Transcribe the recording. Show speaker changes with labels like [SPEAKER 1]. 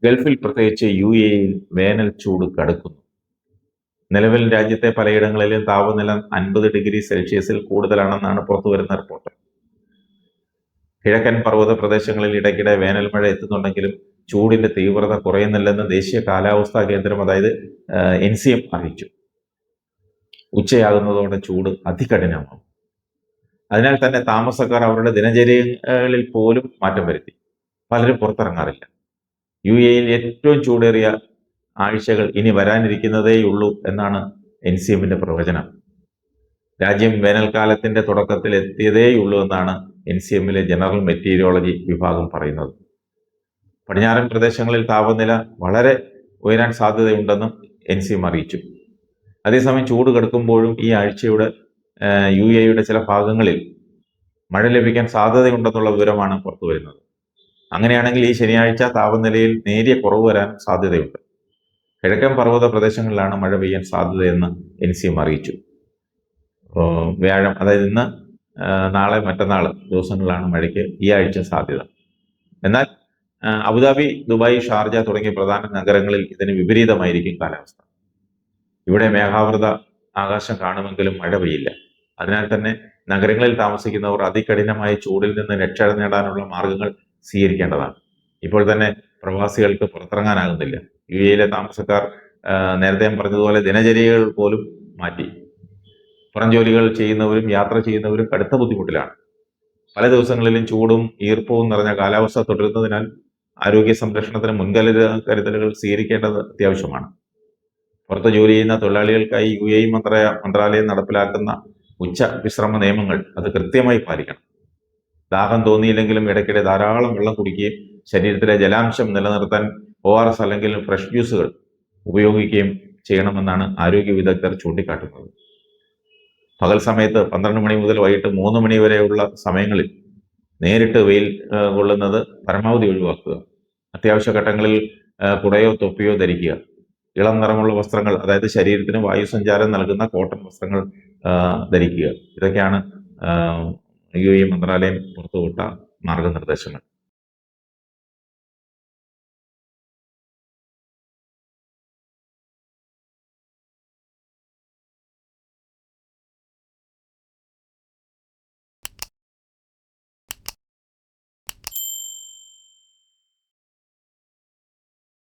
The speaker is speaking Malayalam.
[SPEAKER 1] ഗൾഫിൽ പ്രത്യേകിച്ച് UAE-യിൽ വേനൽ ചൂട് കടുക്കുന്നു. നിലവിൽ രാജ്യത്തെ പലയിടങ്ങളിലും താപനില 50°C കൂടുതലാണെന്നാണ് പുറത്തുവരുന്ന റിപ്പോർട്ട്. കിഴക്കൻ പർവ്വത പ്രദേശങ്ങളിൽ ഇടയ്ക്കിടെ വേനൽ മഴ എത്തുന്നുണ്ടെങ്കിലും ചൂടിന്റെ തീവ്രത കുറയുന്നില്ലെന്ന് ദേശീയ കാലാവസ്ഥാ കേന്ദ്രം, അതായത് NCM, അറിയിച്ചു. ഉച്ചയാകുന്നതോടെ ചൂട് അതികഠിനമാകും. അതിനാൽ തന്നെ താമസക്കാർ അവരുടെ ദിനചര്യകളിൽ പോലും മാറ്റം വരുത്തി. പലരും പുറത്തിറങ്ങാറില്ല. UAE-യിൽ ഏറ്റവും ചൂടേറിയ ആഴ്ചകൾ ഇനി വരാനിരിക്കുന്നതേയുള്ളൂ എന്നാണ് NCM-ന്റെ പ്രവചനം. രാജ്യം വേനൽക്കാലത്തിന്റെ തുടക്കത്തിൽ എത്തിയതേയുള്ളൂ എന്നാണ് NCM-ലെ ജനറൽ മെറ്റീരിയോളജി വിഭാഗം പറയുന്നത്. പടിഞ്ഞാറൻ പ്രദേശങ്ങളിൽ താപനില വളരെ ഉയരാൻ സാധ്യതയുണ്ടെന്നും NCM അറിയിച്ചു. അതേസമയം ചൂട് കടുക്കുമ്പോഴും ഈ ആഴ്ചയുടെ UAE-യുടെ ചില ഭാഗങ്ങളിൽ മഴ ലഭിക്കാൻ സാധ്യതയുണ്ടെന്നുള്ള വിവരമാണ് പുറത്തുവരുന്നത്. അങ്ങനെയാണെങ്കിൽ ഈ ശനിയാഴ്ച താപനിലയിൽ നേരിയ കുറവ് വരാൻ സാധ്യതയുണ്ട്. കിഴക്കൻ പർവ്വത പ്രദേശങ്ങളിലാണ് മഴ പെയ്യാൻ സാധ്യതയെന്ന് NCM അറിയിച്ചു. വ്യാഴം, അതായത് ഇന്ന്, നാളെ, മറ്റന്നാൾ ദിവസങ്ങളിലാണ് മഴയ്ക്ക് ഈ ആഴ്ച സാധ്യത. എന്നാൽ അബുദാബി, ദുബായ്, ഷാർജ തുടങ്ങിയ പ്രധാന നഗരങ്ങളിൽ ഇതിന് വിപരീതമായിരിക്കും കാലാവസ്ഥ. ഇവിടെ മേഘാവൃത ആകാശം കാണുമെങ്കിലും മഴ പെയ്യില്ല. അതിനാൽ തന്നെ നഗരങ്ങളിൽ താമസിക്കുന്നവർ അതികഠിനമായ ചൂടിൽ നിന്ന് രക്ഷ നേടാനുള്ള മാർഗങ്ങൾ സ്വീകരിക്കേണ്ടതാണ്. ഇപ്പോൾ തന്നെ പ്രവാസികൾക്ക് പുറത്തിറങ്ങാനാകുന്നില്ല. UAE-യിലെ താമസക്കാർ നേരത്തെ ഞാൻ പറഞ്ഞതുപോലെ ദിനചര്യകൾ പോലും മാറ്റി. പുറം ജോലികൾ ചെയ്യുന്നവരും യാത്ര ചെയ്യുന്നവരും കടുത്ത ബുദ്ധിമുട്ടിലാണ്. പല ദിവസങ്ങളിലും ചൂടും ഈർപ്പവും നിറഞ്ഞ കാലാവസ്ഥ തുടരുന്നതിനാൽ ആരോഗ്യ സംരക്ഷണത്തിന് മുൻകരുതലുകൾ സ്വീകരിക്കേണ്ടത് അത്യാവശ്യമാണ്. പുറത്ത് ജോലി ചെയ്യുന്ന തൊഴിലാളികൾക്കായി UAE മന്ത്രാലയം നടപ്പിലാക്കുന്ന ഉച്ച വിശ്രമ നിയമങ്ങൾ അത് കൃത്യമായി പാലിക്കണം. ദാഹം തോന്നിയില്ലെങ്കിലും ഇടയ്ക്കിടെ ധാരാളം വെള്ളം കുടിക്കുകയും ശരീരത്തിലെ ജലാംശം നിലനിർത്താൻ ORS അല്ലെങ്കിൽ ഫ്രഷ് ജ്യൂസുകൾ ഉപയോഗിക്കുകയും ചെയ്യണമെന്നാണ് ആരോഗ്യ വിദഗ്ധർ ചൂണ്ടിക്കാട്ടുന്നത്. പകൽ സമയത്ത് 12 മണി മുതൽ വൈകിട്ട് 3 മണി വരെയുള്ള സമയങ്ങളിൽ നേരിട്ട് വെയിൽ കൊള്ളുന്നത് പരമാവധി ഒഴിവാക്കുക. അത്യാവശ്യ ഘട്ടങ്ങളിൽ കുടയോ തൊപ്പിയോ ധരിക്കുക. ഇളം നിറമുള്ള വസ്ത്രങ്ങൾ, അതായത് ശരീരത്തിന് വായുസഞ്ചാരം നൽകുന്ന കോട്ടൺ വസ്ത്രങ്ങൾ ധരിക്കുക. ഇതൊക്കെയാണ് UAE മന്ത്രാലയം പുറത്തുവിട്ട മാർഗനിർദ്ദേശങ്ങൾ.